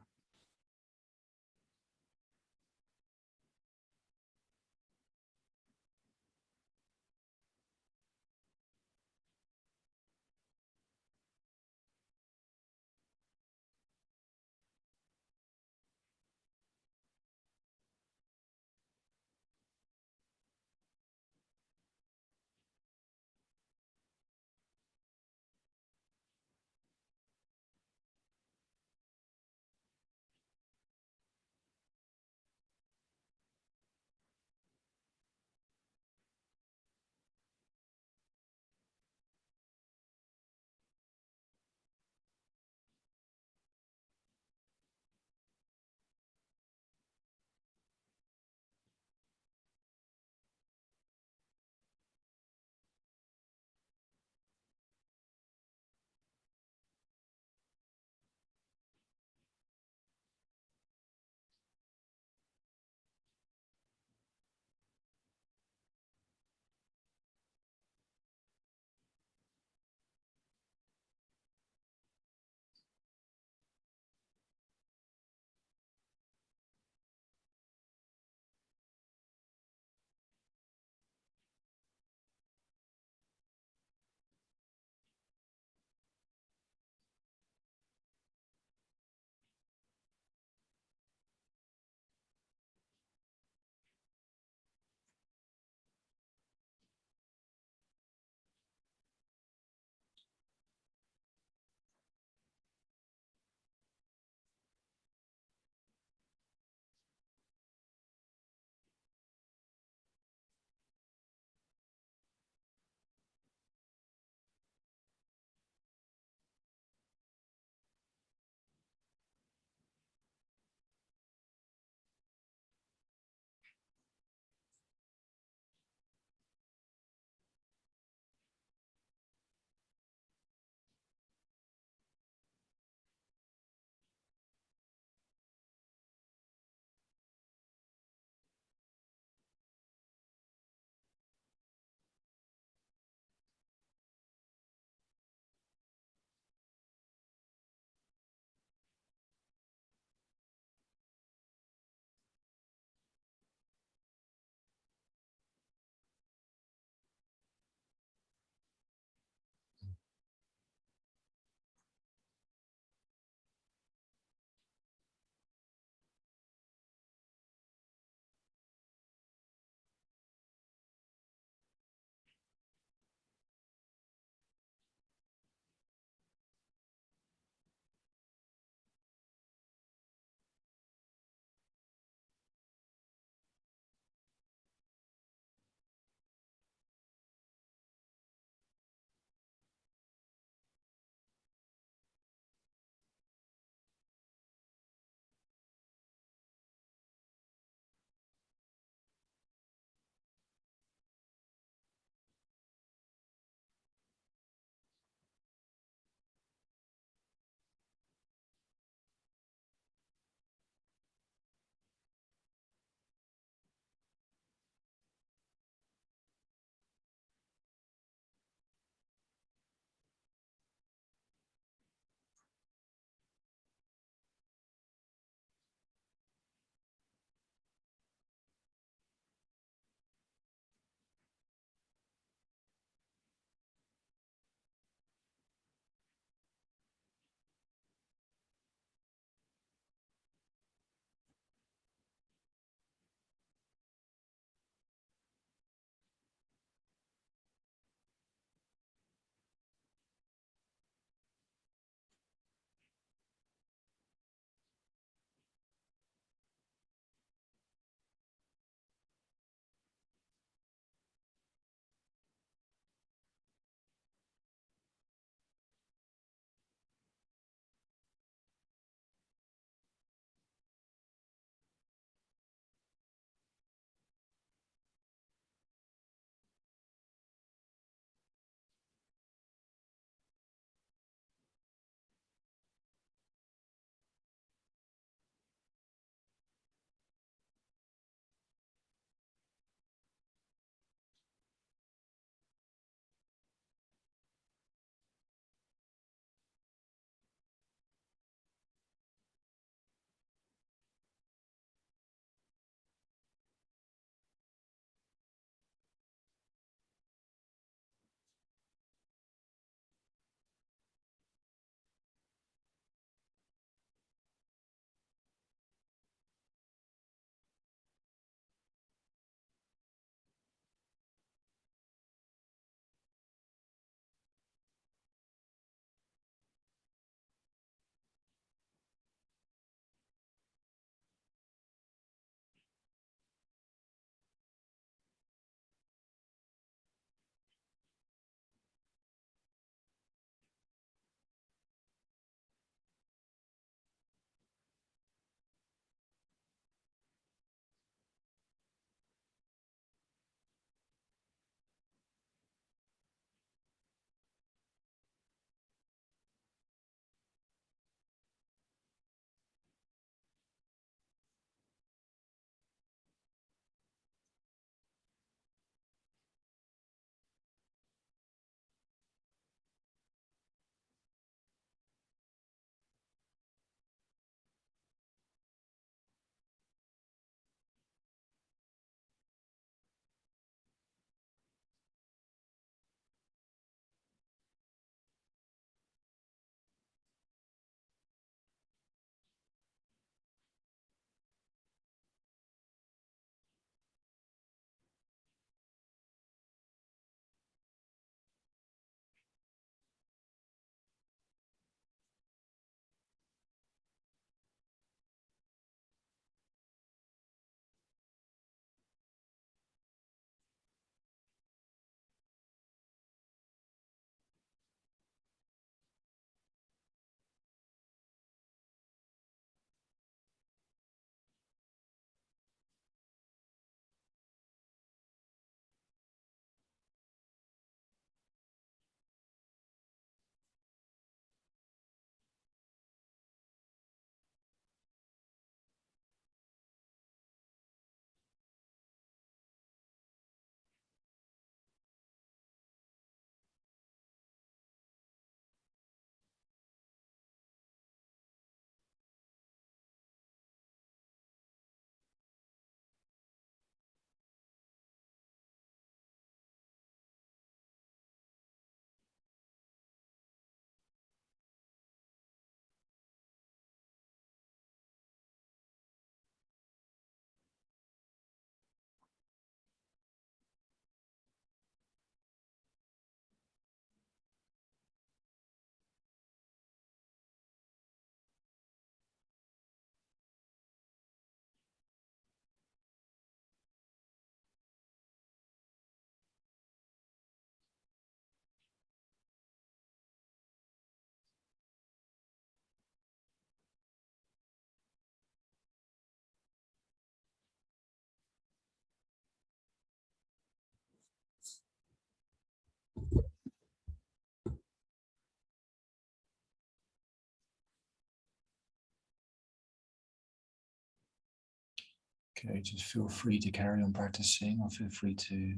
Okay, just feel free to carry on practicing, or feel free to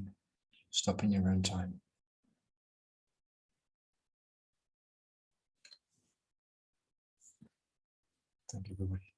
stop in your own time. Thank you, everybody.